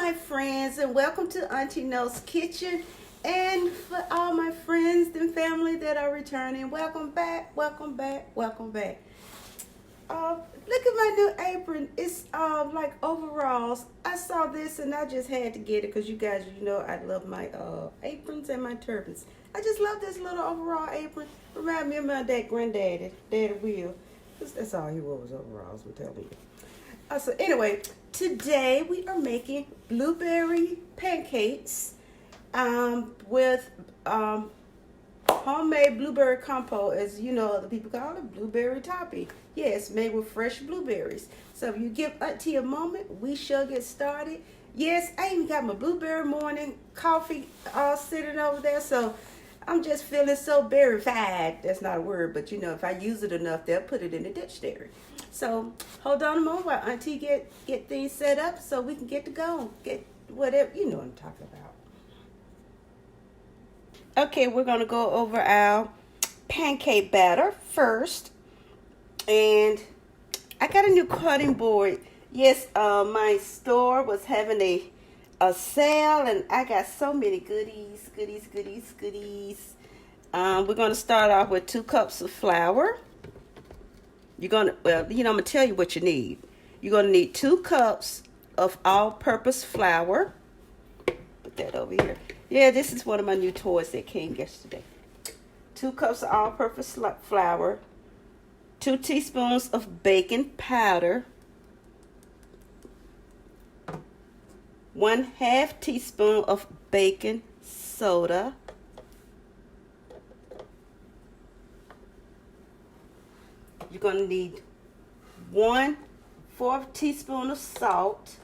my friends, and welcome to Auntie No's Kitchen. And for all my friends and family that are returning, welcome back, welcome back, welcome back. Look at my new apron. It's like overalls. I saw this and I just had to get it because you guys, you know I love my aprons and my turbans. I just love this little overall apron. Remind me of my dad, granddaddy, Daddy Will. That's all he wore was overalls, I'm telling you. So anyway, today we are making blueberry pancakes with homemade blueberry compote, as you know other people call it, blueberry topping. Yes, made with fresh blueberries. So if you give Auntie a moment, we shall get started. Yes, I even got my blueberry morning coffee all sitting over there, so I'm just feeling so berry-fied. That's not a word, but you know, if I use it enough, they'll put it in the dictionary. So hold on a moment while Auntie get things set up so we can get to go. Get whatever, you know what I'm talking about. Okay, we're going to go over our pancake batter first. And I got a new cutting board. Yes, my store was having a sale, and I got so many goodies. We're going to start off with 2 cups of flour. I'm going to tell you what you need. You're going to need 2 cups of all-purpose flour. Put that over here. Yeah, this is one of my new toys that came yesterday. 2 cups of all-purpose flour. 2 teaspoons of baking powder. 1/2 teaspoon of baking soda. You're going to need 1/4 teaspoon of salt.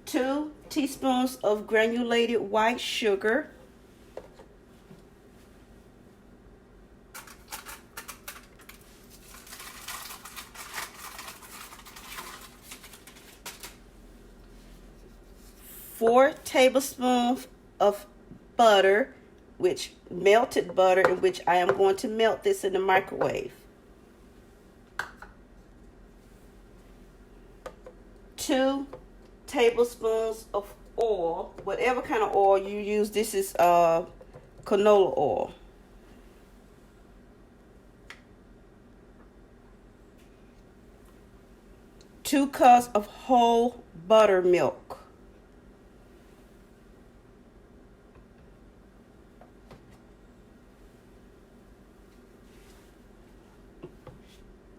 2 teaspoons of granulated white sugar. 4 tablespoons of butter, which melted butter, in which I am going to melt this in the microwave. 2 tablespoons of oil, whatever kind of oil you use. This is canola oil. 2 cups of whole buttermilk.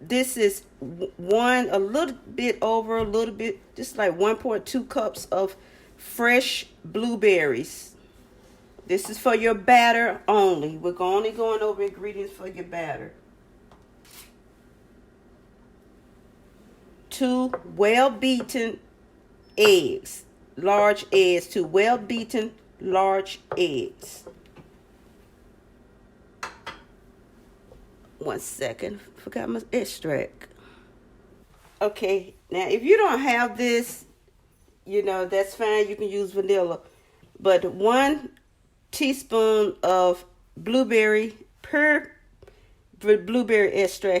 1.2 cups of fresh blueberries. This is for your batter only. We're only going over ingredients for your batter. 2 well-beaten eggs, large eggs, 2 well-beaten large eggs. 1 second, forgot my extract. Okay, now if you don't have this, you know, that's fine. You can use vanilla. But 1 teaspoon of blueberry extract.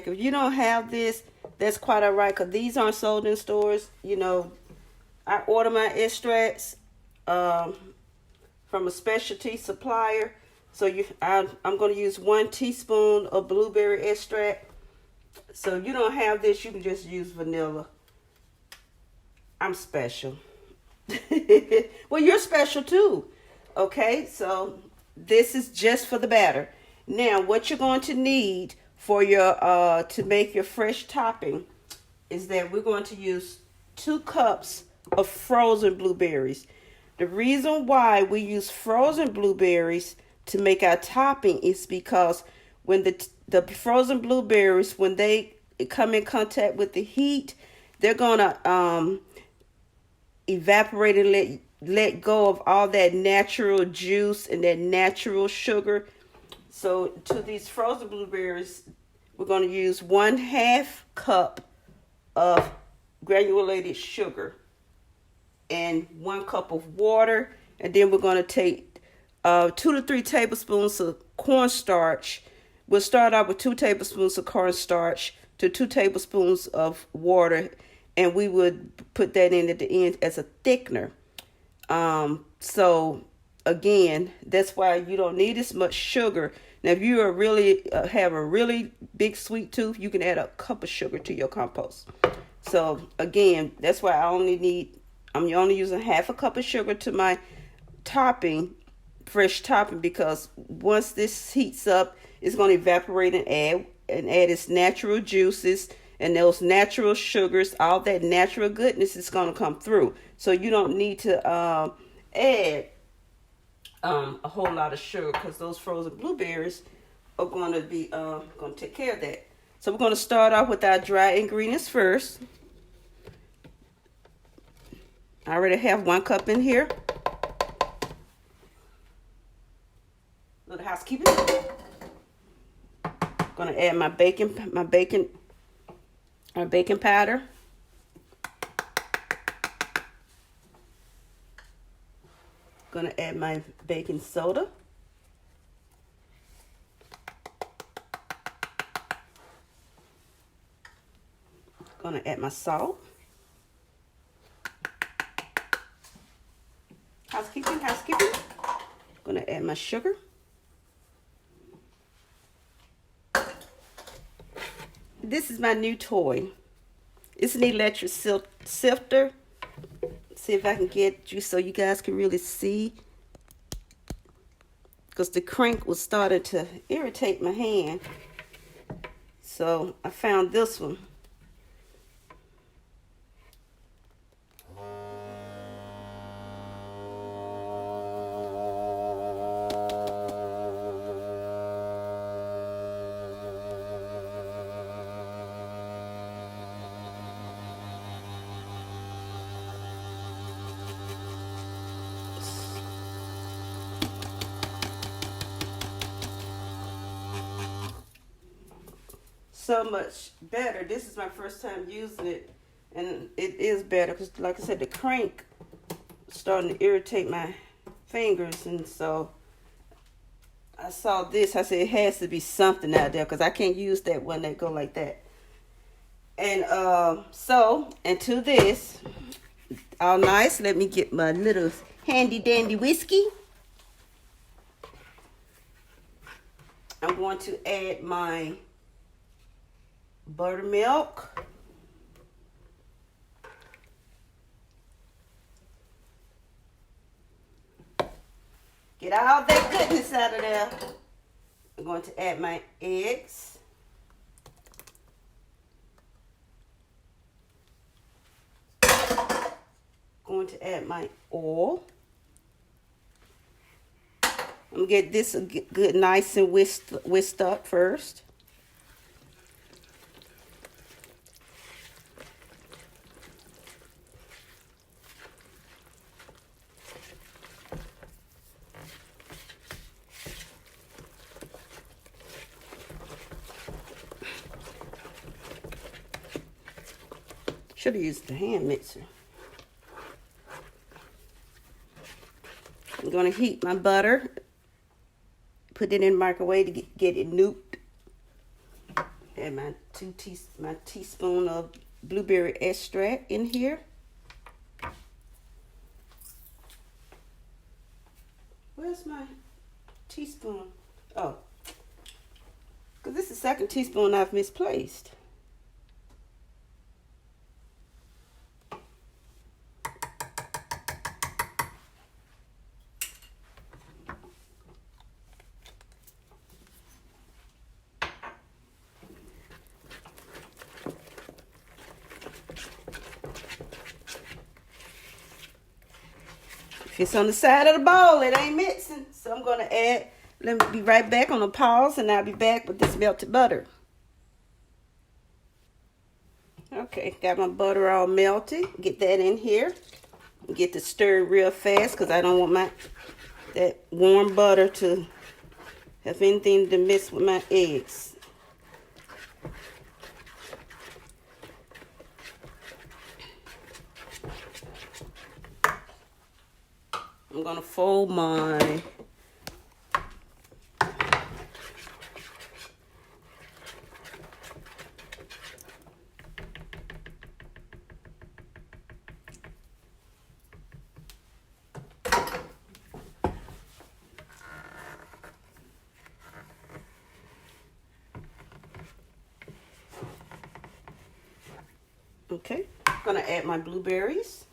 If you don't have this, that's quite all right, because these aren't sold in stores. You know, I order my extracts from a specialty supplier. So I'm going to use 1 teaspoon of blueberry extract. So if you don't have this, you can just use vanilla. I'm special. Well, you're special too. Okay, so this is just for the batter. Now, what you're going to need for your to make your fresh topping is that we're going to use 2 cups of frozen blueberries. The reason why we use frozen blueberries to make our topping is because when the frozen blueberries, when they come in contact with the heat, they're gonna evaporate and let go of all that natural juice and that natural sugar. So to these frozen blueberries, we're going to use 1/2 cup of granulated sugar and 1 cup of water, and then we're going to take 2 to 3 tablespoons of cornstarch. We'll start out with 2 tablespoons of cornstarch, to 2 tablespoons of water, and we would put that in at the end as a thickener. So again, that's why you don't need as much sugar. Now, if you are really have a really big sweet tooth, you can add a cup of sugar to your compost. So again, that's why I'm only using half a cup of sugar to my topping, fresh topping, because once this heats up, it's going to evaporate and add its natural juices and those natural sugars. All that natural goodness is going to come through. So you don't need to add a whole lot of sugar, because those frozen blueberries are going to be going to take care of that. So we're going to start off with our dry ingredients first. I already have 1 cup in here. Little housekeeping. Going to add my baking powder. Going to add my baking soda. Going to add my salt. Housekeeping. Going to add my sugar. This is my new toy. It's an electric sifter. See if I can get you so you guys can really see, because the crank was starting to irritate my hand. So I found this one. So much better. This is my first time using it, and it is better because, like I said, the crank was starting to irritate my fingers, and so I saw this. I said it has to be something out there, because I can't use that one that go like that. And so into this, all nice. Let me get my little handy dandy whiskey. I'm going to add my buttermilk. Get all that goodness out of there. I'm going to add my eggs. Going to add my oil. I'm going to get this good, nice and whisked up first. Should have used the hand mixer. I'm going to heat my butter. Put it in the microwave to get it nuked. Add my teaspoon of blueberry extract in here. Where's my teaspoon? Oh, because this is the 2nd teaspoon I've misplaced. If it's on the side of the bowl, it ain't mixing. So I'm going to add, let me be right back on a pause, and I'll be back with this melted butter. Okay, got my butter all melted. Get that in here. Get to stir real fast, because I don't want that warm butter to have anything to mess with my eggs. I'm going to fold my Okay, I'm gonna add my blueberries.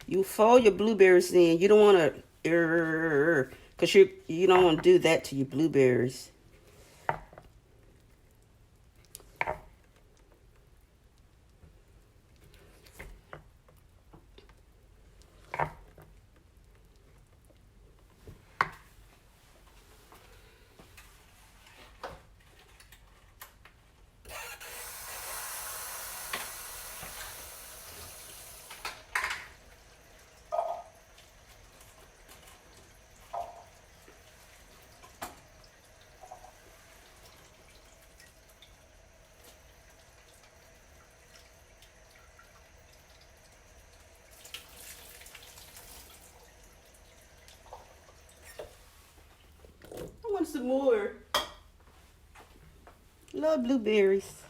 You fold your blueberries in. You don't want to, because you don't want to do that to your blueberries. I want some more. Love blueberries.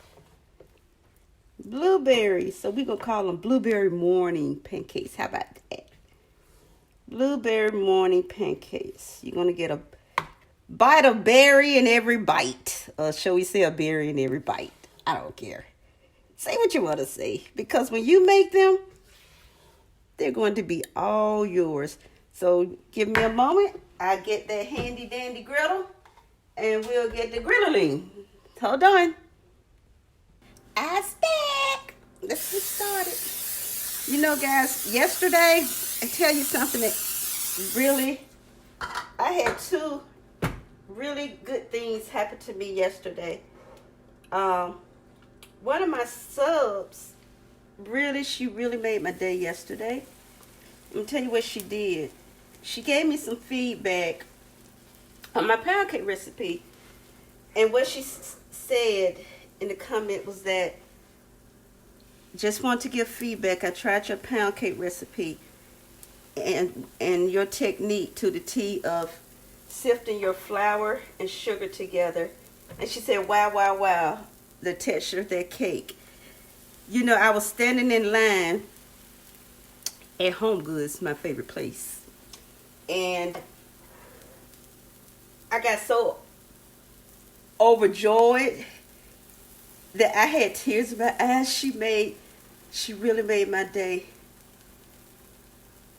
Blueberries. So we're going to call them blueberry morning pancakes. How about that? Blueberry morning pancakes. You're going to get a bite of berry in every bite. Or shall we say a berry in every bite? I don't care. Say what you want to say. Because when you make them, they're going to be all yours. So give me a moment. I get that handy dandy griddle. And we'll get the griddling. Hold on. I's back. Let's get started. You know, guys, yesterday, I tell you something that really, I had two really good things happen to me yesterday. One of my subs, she really made my day yesterday. Let me tell you what she did. She gave me some feedback on my pound cake recipe. And what she said in the comment was that, just want to give feedback. I tried your pound cake recipe and your technique to the T of sifting your flour and sugar together. And she said, wow, wow, wow, the texture of that cake. You know, I was standing in line at Home Goods, my favorite place. And I got so overjoyed that I had tears in my eyes. She really made my day.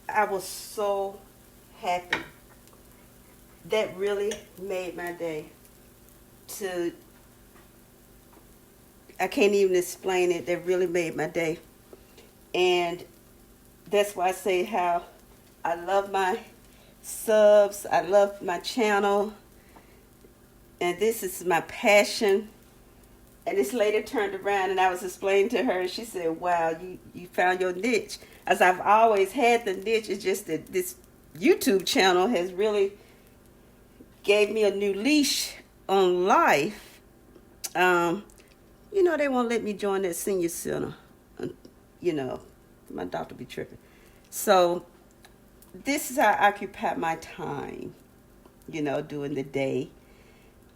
I was so happy. That really made my day. I can't even explain it. That really made my day. And that's why I say how I love my subs. I love my channel. And this is my passion. And this lady turned around and I was explaining to her, and she said, wow, you found your niche. As I've always had the niche, it's just that this YouTube channel has really gave me a new leash on life. You know, they won't let me join that senior center. You know, my doctor be tripping. So this is how I occupy my time, you know, during the day.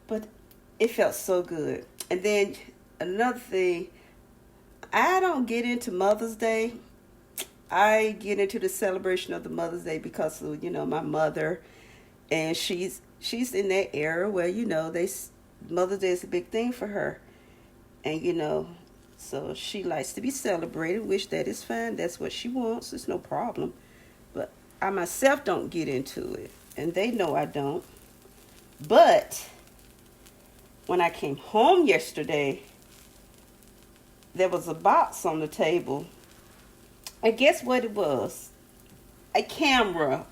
But it felt so good. And then another thing, I don't get into Mother's Day. I get into the celebration of the Mother's Day because of, you know, my mother. And she's in that era where, you know, Mother's Day is a big thing for her. And, you know, so she likes to be celebrated, which that is fine. That's what she wants. It's no problem. But I myself don't get into it. And they know I don't. But when I came home yesterday, there was a box on the table. And guess what it was? A camera.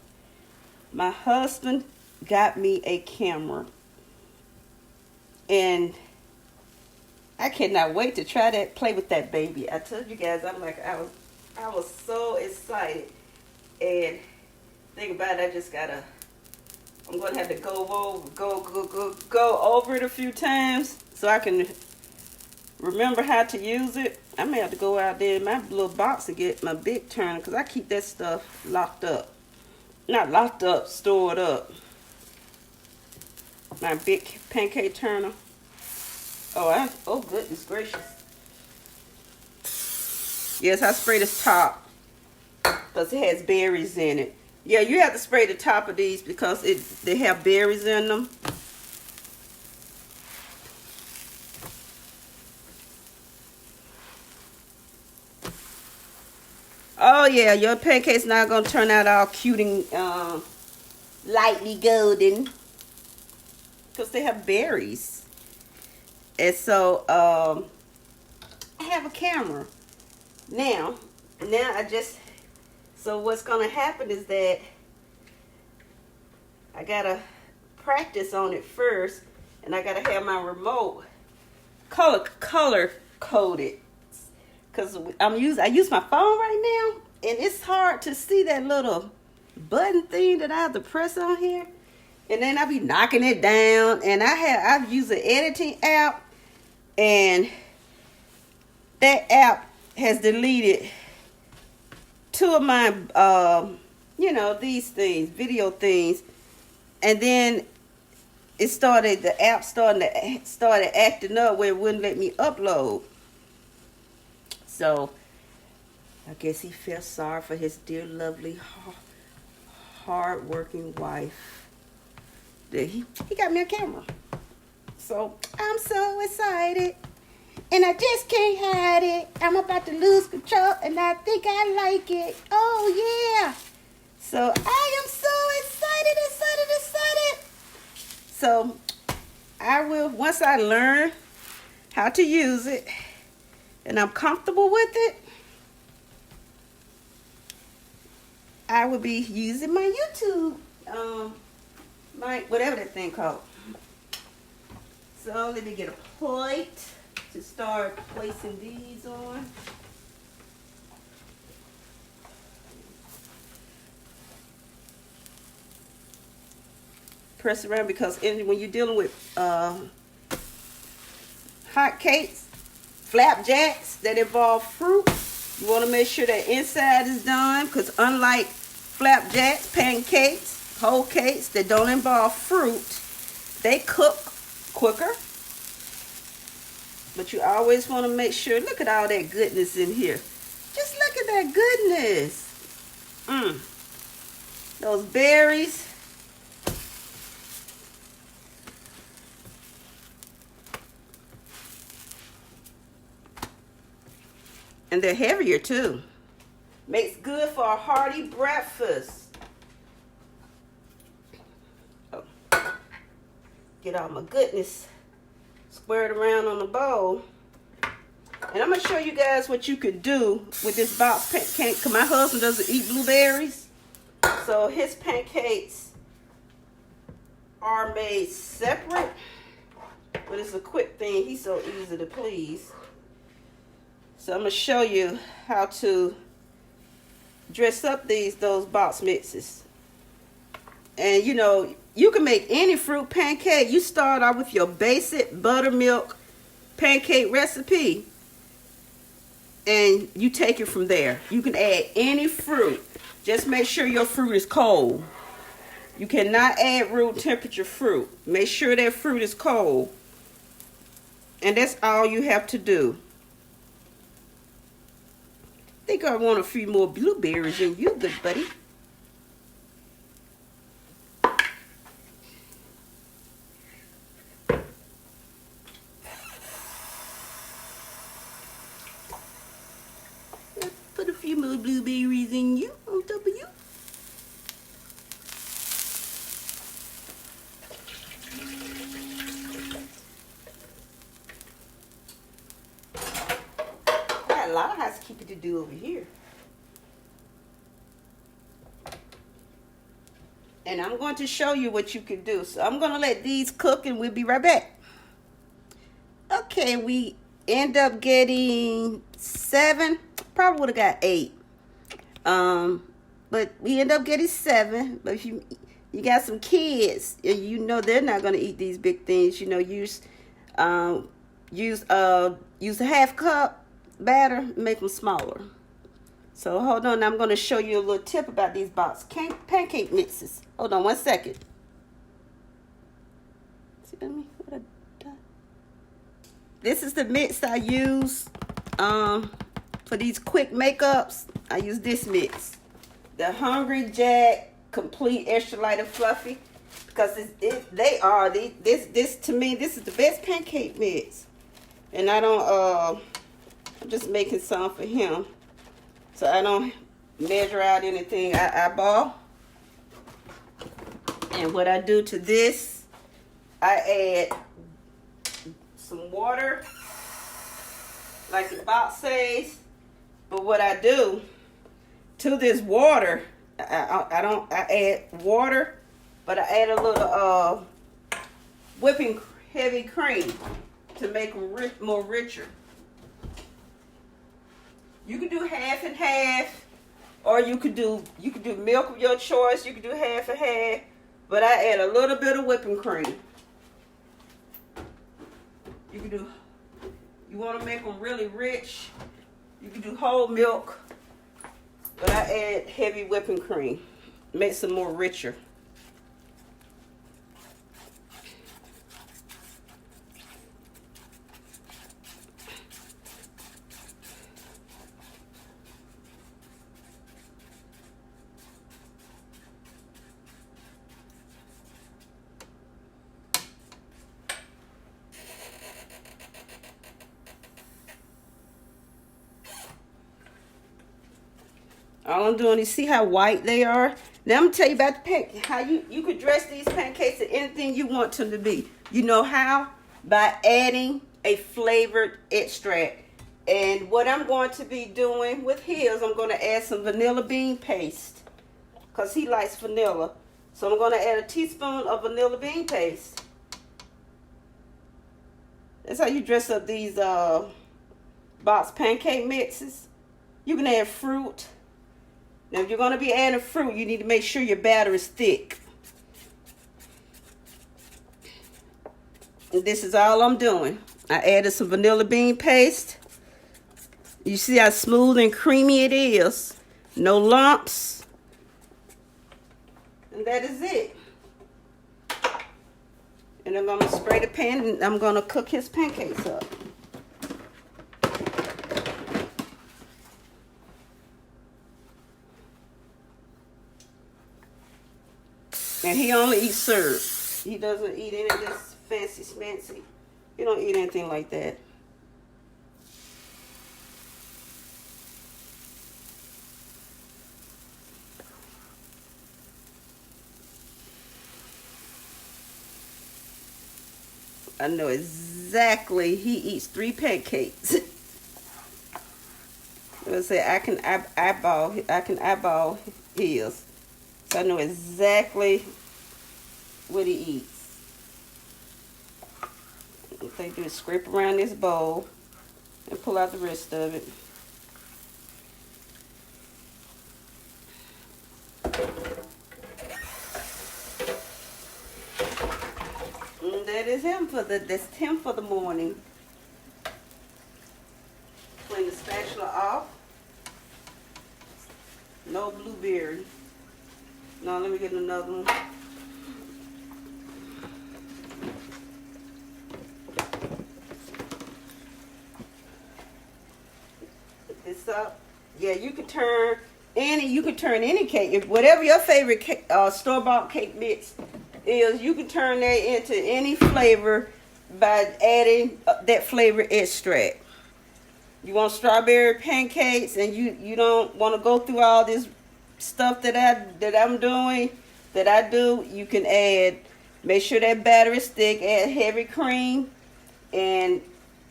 My husband got me a camera. And I cannot wait to try that, play with that baby. I told you guys, I was so excited. And think about it, I'm going to have to go over it a few times so I can remember how to use it. I may have to go out there in my little box and get my big turner because I keep that stuff locked up. Not locked up, stored up. My big pancake turner. Oh goodness gracious. Yes, I spray this top because it has berries in it. Yeah, you have to spray the top of these because they have berries in them. Oh yeah, your pancake's not gonna turn out all cute and lightly golden because they have berries. And so I have a camera now. So what's gonna happen is that I gotta practice on it first, and I gotta have my remote color coded, because I use my phone right now, and it's hard to see that little button thing that I have to press on here, and then I be knocking it down. And I've used an editing app, and that app has deleted two of my these things, video things, and then the app started acting up where it wouldn't let me upload. So I guess he felt sorry for his dear, lovely, hard-working wife. That he got me a camera. So I'm so excited, and I just can't hide it. I'm about to lose control, and I think I like it. Oh yeah! So I am so excited. So I will, once I learn how to use it and I'm comfortable with it, I will be using my YouTube, my whatever that thing called. So let me get a plate to start placing these on. Press around, because when you're dealing with hot cakes, flapjacks that involve fruit, you want to make sure that inside is done, because unlike flapjacks, pancakes, whole cakes that don't involve fruit, they cook quicker. But you always want to make sure. Look at all that goodness in here. Just look at that goodness. Those berries. And they're heavier too. Makes good for a hearty breakfast. Oh. Get all my goodness squared around on the bowl. And I'm going to show you guys what you could do with this box pancake. Because my husband doesn't eat blueberries. So his pancakes are made separate. But it's a quick thing. He's so easy to please. So I'm going to show you how to dress up those box mixes. And you can make any fruit pancake. You start out with your basic buttermilk pancake recipe, and you take it from there. You can add any fruit. Just make sure your fruit is cold. You cannot add room temperature fruit. Make sure that fruit is cold. And that's all you have to do. I think I want a few more blueberries in you, good buddy. Put a few more blueberries in you, on top of you. A lot of housekeeping to do over here. And I'm going to show you what you can do. So I'm going to let these cook, and we'll be right back. Okay, we end up getting 7. Probably would have got 8. But we end up getting 7. But if you got some kids, and they're not going to eat these big things, use a half cup batter, make them smaller. So hold on, I'm going to show you a little tip about these box pancake mixes. Hold on 1 second. See what I done? This is the mix I use for these quick makeups. I use this mix, the Hungry Jack Complete Extra Light and Fluffy, because this to me, this is the best pancake mix. And I'm just making some for him, so I don't measure out anything I eyeball. And what I do to this, I add some water, like the box says. But what I do to this water, I add water, but I add a little whipping heavy cream to make them more richer. You can do half and half, or you could do milk of your choice. You could do half and half, but I add a little bit of whipping cream. You want to make them really rich, you can do whole milk, but I add heavy whipping cream. Makes them more richer. All I'm doing is see how white they are. Now I'm gonna tell you about the pancake. How you could dress these pancakes to anything you want them to be. You know how? By adding a flavored extract. And what I'm going to be doing with his, I'm going to add some vanilla bean paste, because he likes vanilla. So I'm going to add a teaspoon of vanilla bean paste. That's how you dress up these box pancake mixes. You can add fruit. Now, if you're going to be adding fruit, you need to make sure your batter is thick. And this is all I'm doing. I added some vanilla bean paste. You see how smooth and creamy it is. No lumps. And that is it. And I'm going to spray the pan and I'm going to cook his pancakes up. And he only eats syrup. He doesn't eat any of this fancy smancy. He don't eat anything like that. I know exactly he eats 3 pancakes. Let's say I can eyeball his. So I know exactly what he eats. What they do is scrape around this bowl and pull out the rest of it. And that is him that's him for the morning. Clean the spatula off. No blueberry. No, let me get another one. Put this up. Yeah, you can turn any cake. Whatever your favorite cake, store-bought cake mix is, you can turn that into any flavor by adding that flavor extract. You want strawberry pancakes and you don't want to go through all this stuff that I do, you can add, make sure that batter is thick, add heavy cream, and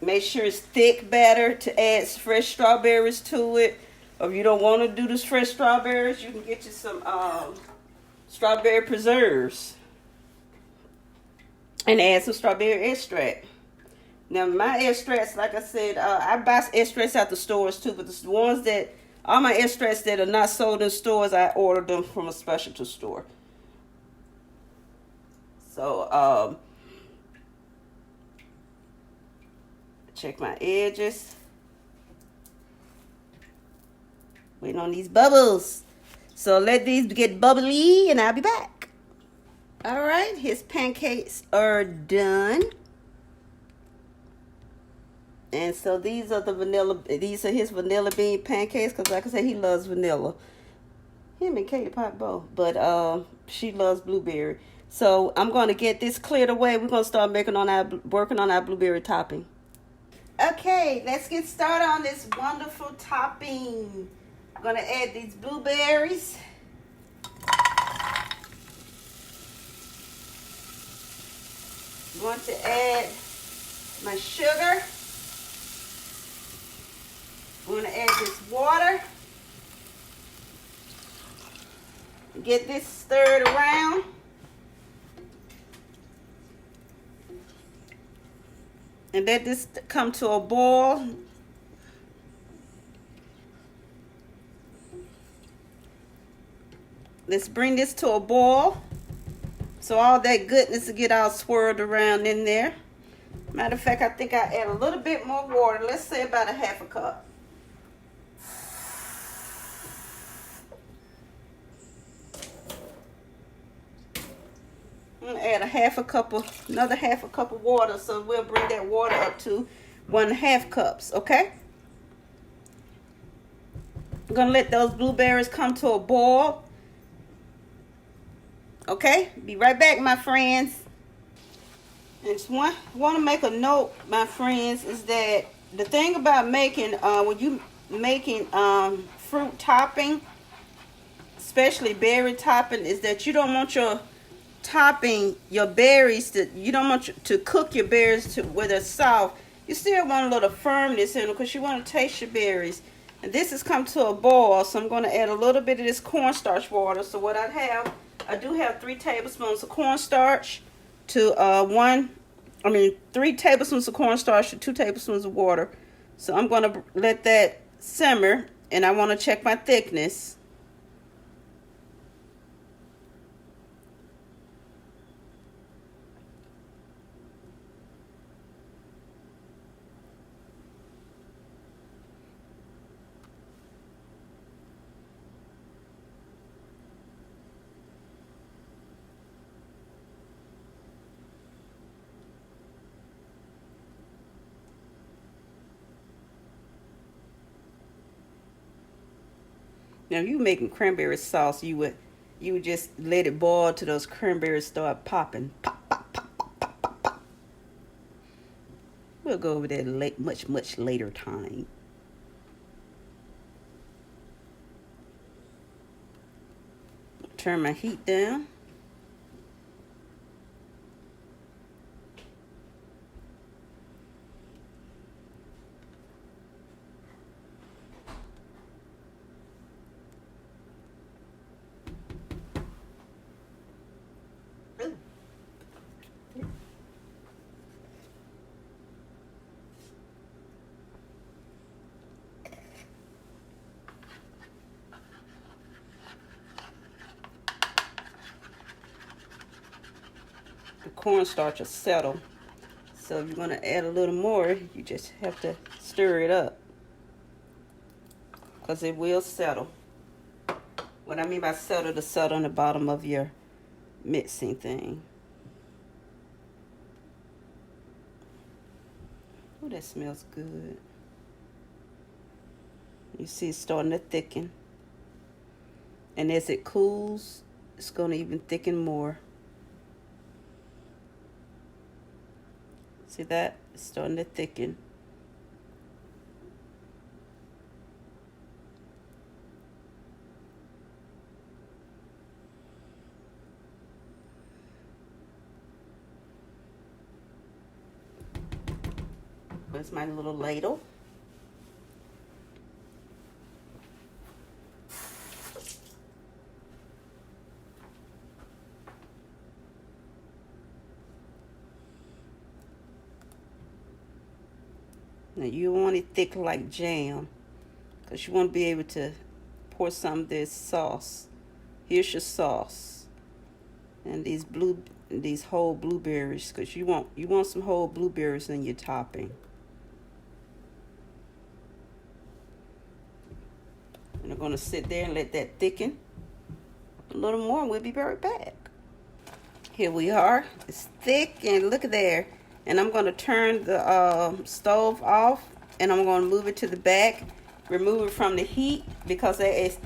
make sure it's thick batter to add fresh strawberries to it. Or if you don't want to do this fresh strawberries, you can get you some strawberry preserves and add some strawberry extract. Now my extracts, like I said, I buy extracts at the stores too, but the ones that all my extracts that are not sold in stores, I order them from a specialty store. So, check my edges. Waiting on these bubbles. So let these get bubbly and I'll be back. All right, his pancakes are done. And so these are his vanilla bean pancakes, because like I said, he loves vanilla. Him and Katie Pot both, but she loves blueberry. So I'm going to get this cleared away. We're going to start working on our blueberry topping. Okay, let's get started on this wonderful topping. I'm gonna add these blueberries. I'm going to add my sugar. I'm going to add this water. Get this stirred around. And let this come to a boil. Let's bring this to a boil so all that goodness will get all swirled around in there. Matter of fact, I think I add a little bit more water. Let's say about a half a cup. I'm gonna add another half a cup of water, so we'll bring that water up to 1.5 cups, okay? I'm gonna let those blueberries come to a boil. Okay, be right back, my friends. And just want to make a note, my friends, is that the thing about making, when you making fruit topping, especially berry topping, is that you don't want your topping, your berries, you don't want to cook your berries to where they're soft. You still want a little firmness in them because you want to taste your berries. And this has come to a boil, so I'm going to add a little bit of this cornstarch water. So what I do have 3 tablespoons of cornstarch to 3 tablespoons of cornstarch to 2 tablespoons of water. So I'm going to let that simmer, and I want to check my thickness. Now, if you making cranberry sauce, you would just let it boil till those cranberries start popping. Pop, pop, pop, pop, pop, pop, pop. We'll go over that much later time. Turn my heat down. The cornstarch will settle. So if you're going to add a little more, you just have to stir it up, because it will settle. What I mean by settle, to settle on the bottom of your mixing thing. Oh, that smells good. You see it's starting to thicken. And as it cools, it's going to even thicken more. See that? It's starting to thicken. Where's my little ladle? Now you want it thick like jam, because you want to be able to pour some of this sauce. Here's your sauce, and these whole blueberries, because you want some whole blueberries in your topping. And I'm going to sit there and let that thicken a little more, and we'll be right back. Here we are. It's thick, and look at there. And I'm going to turn the stove off, and I'm going to move it to the back, remove it from the heat, because as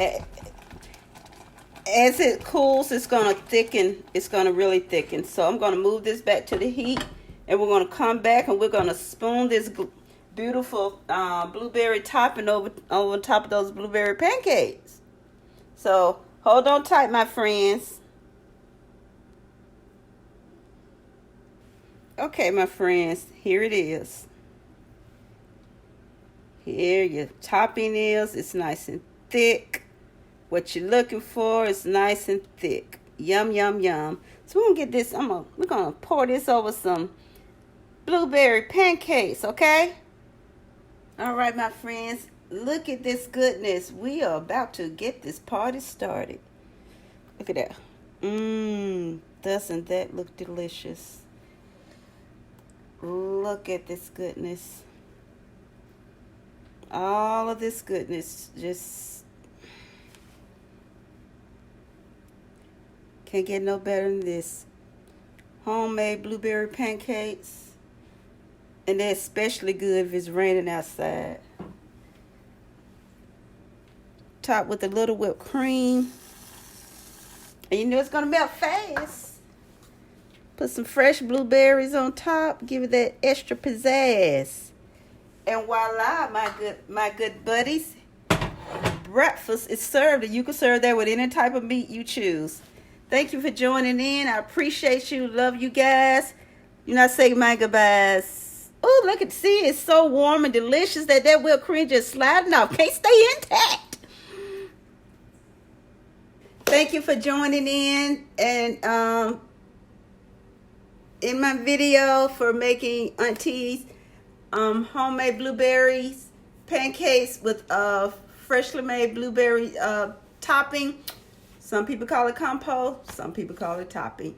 it cools, it's going to thicken. It's going to really thicken. So I'm going to move this back to the heat, and we're going to come back, and we're going to spoon this beautiful blueberry topping over top of those blueberry pancakes. So hold on tight, my friends. Okay, my friends, here it is. Here your topping is. It's nice and thick. What you're looking for is nice and thick. Yum, yum, yum. So we're gonna get this. We're gonna pour this over some blueberry pancakes, okay? All right, my friends, look at this goodness. We are about to get this party started. Look at that. Doesn't that look delicious? Look at this goodness. All of this goodness, just can't get no better than this. Homemade blueberry pancakes. And they're especially good if it's raining outside. Topped with a little whipped cream. And you know it's going to melt fast. Put some fresh blueberries on top. Give it that extra pizzazz. And voila, my good buddies. Breakfast is served. And you can serve that with any type of meat you choose. Thank you for joining in. I appreciate you. Love you guys. You not say my goodbyes. Oh, look at, see, it's so warm and delicious that whipped cream just sliding off. Can't stay intact. Thank you for joining in. And in my video for making Auntie's homemade blueberries pancakes with freshly made blueberry topping. Some people call it compote. Some people call it topping.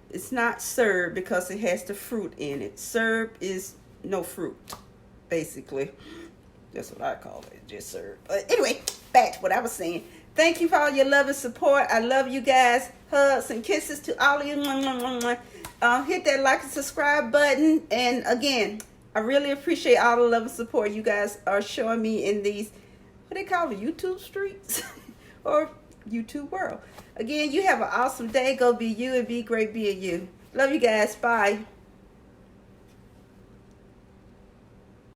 It's not syrup because it has the fruit in it. Syrup is no fruit, basically. That's what I call it, just syrup. But anyway, back to what I was saying. Thank you for all your love and support. I love you guys. Hugs and kisses to all of you. Hit that like and subscribe button. And again, I really appreciate all the love and support you guys are showing me in these, what they call it, YouTube streets or YouTube world. Again, you have an awesome day. Go be you and be great being you. Love you guys. Bye.